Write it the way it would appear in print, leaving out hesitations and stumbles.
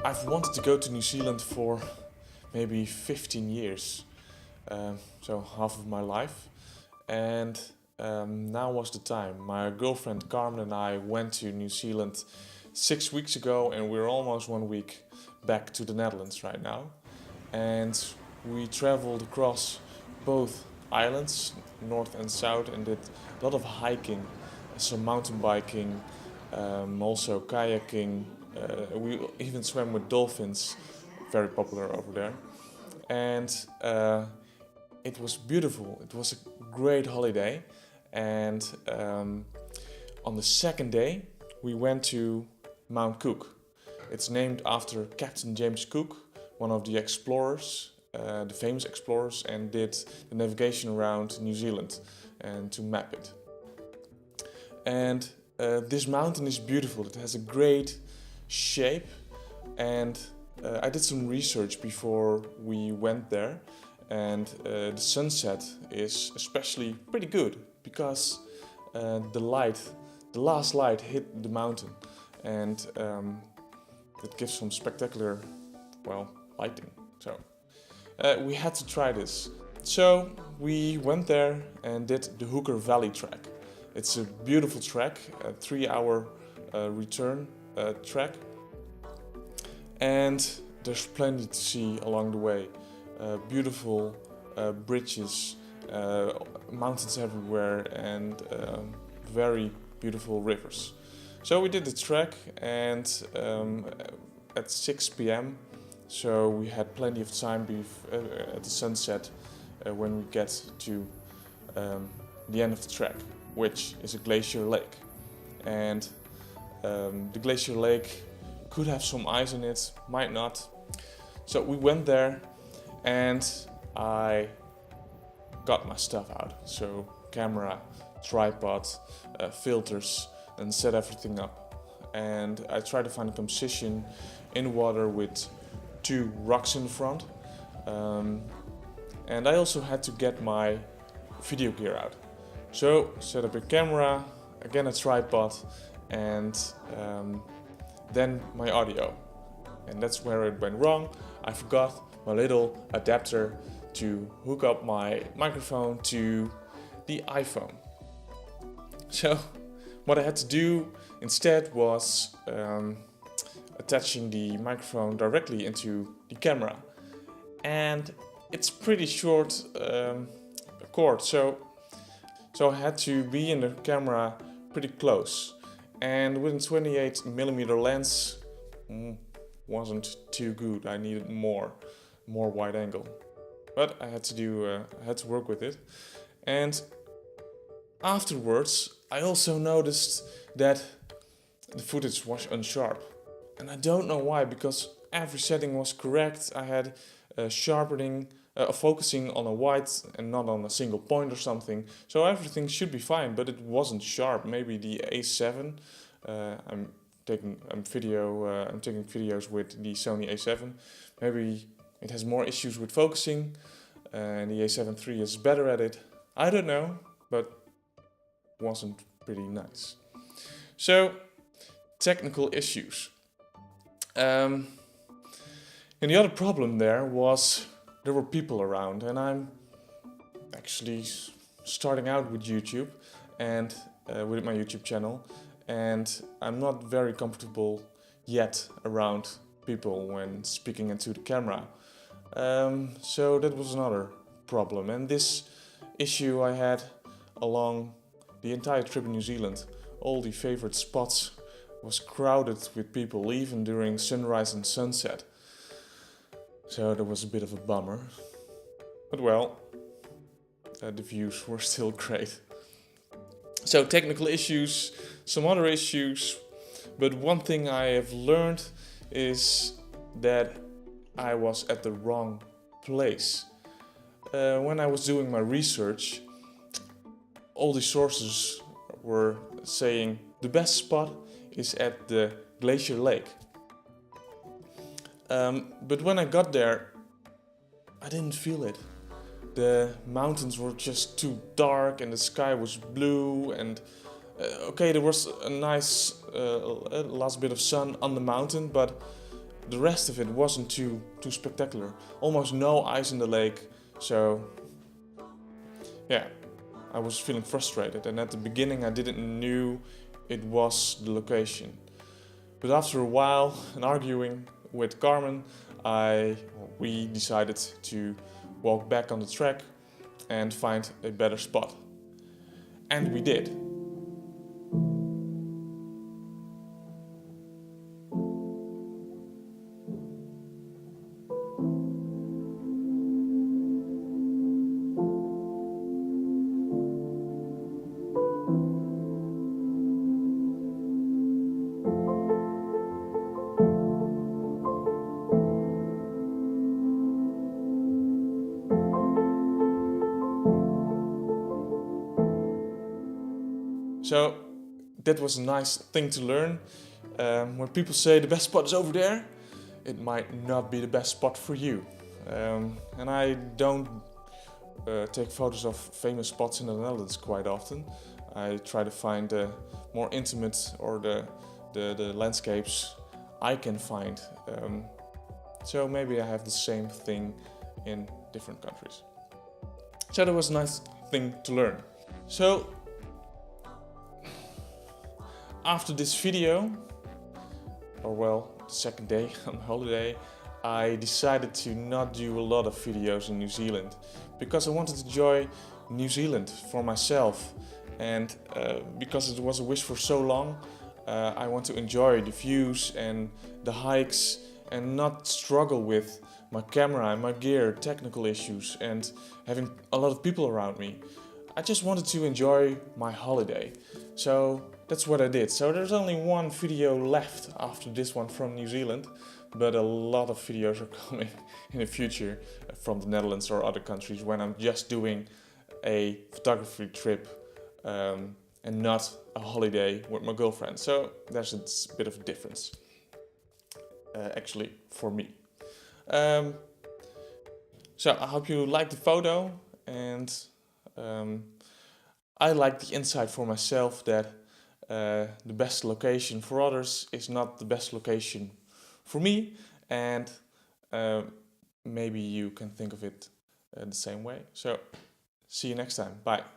I've wanted to go to New Zealand for maybe 15 years, so half of my life, and now was the time. My girlfriend Carmen and I went to New Zealand 6 weeks ago, and we're almost 1 week back to the Netherlands right now. And we traveled across both islands, north and south, and did a lot of hiking, some mountain biking, also kayaking. We even swam with dolphins, very popular over there. And it was beautiful. It was a great holiday. And on the second day, we went to Mount Cook. It's named after Captain James Cook, one of the explorers, the famous explorers, and did the navigation around New Zealand and to map it. And this mountain is beautiful. It has a great shape, and I did some research before we went there, and the sunset is especially pretty good because the last light hit the mountain, and it gives some spectacular, lighting. So we had to try this. So we went there and did the Hooker Valley Trek. It's a beautiful trek, a 3-hour return trek, and there's plenty to see along the way. Beautiful bridges, mountains everywhere, and very beautiful rivers. So we did the trek, and at 6 p.m. So we had plenty of time at the sunset when we get to the end of the trek, which is a glacier lake. And the glacier lake could have some ice in it, might not. So we went there, and I got my stuff out. So camera, tripod, filters, and set everything up. And I tried to find a composition in water with 2 rocks in the front. And I also had to get my video gear out. So set up a camera, again a tripod, and then my audio. And that's where it went wrong. I forgot my little adapter to hook up my microphone to the iPhone. So what I had to do instead was attaching the microphone directly into the camera. And it's pretty short cord, so I had to be in the camera pretty close. And with a 28mm lens, wasn't too good. I needed more wide angle, but I had to work with it. And afterwards, I also noticed that the footage was unsharp, and I don't know why, because every setting was correct. I had sharpening, focusing on a white and not on a single point or something. So everything should be fine, but it wasn't sharp. Maybe the A7. I'm taking videos with the Sony A7. Maybe it has more issues with focusing, and the A7 III is better at it. I don't know, but wasn't pretty nice. So technical issues. And the other problem there were people around, and I'm actually starting out with YouTube and with my YouTube channel, and I'm not very comfortable yet around people when speaking into the camera. So that was another problem, and this issue I had along the entire trip in New Zealand. All the favorite spots was crowded with people, even during sunrise and sunset. So that was a bit of a bummer. But the views were still great. So technical issues, some other issues. But one thing I have learned is that I was at the wrong place. When I was doing my research, all the sources were saying the best spot is at the glacier lake. But when I got there, I didn't feel it. The mountains were just too dark, and the sky was blue, and there was a nice last bit of sun on the mountain, but the rest of it wasn't too spectacular. Almost no ice in the lake, so yeah, I was feeling frustrated, and at the beginning I didn't knew it was the location. But after a while and arguing with Carmen, we decided to walk back on the track and find a better spot. And we did. So that was a nice thing to learn. When people say the best spot is over there, it might not be the best spot for you. And I don't take photos of famous spots in the Netherlands quite often. I try to find the more intimate or the landscapes I can find. So maybe I have the same thing in different countries. So that was a nice thing to learn. So after this video, or well, the second day on holiday, I decided to not do a lot of videos in New Zealand because I wanted to enjoy New Zealand for myself, and because it was a wish for so long, I want to enjoy the views and the hikes and not struggle with my camera and my gear, technical issues, and having a lot of people around me. I just wanted to enjoy my holiday. So that's what I did. So there's only one video left after this one from New Zealand, but a lot of videos are coming in the future from the Netherlands or other countries when I'm just doing a photography trip and not a holiday with my girlfriend. So there's a bit of a difference, actually, for me. So I hope you liked the photo, and I like the insight for myself that the best location for others is not the best location for me, and maybe you can think of it the same way. So see you next time. Bye.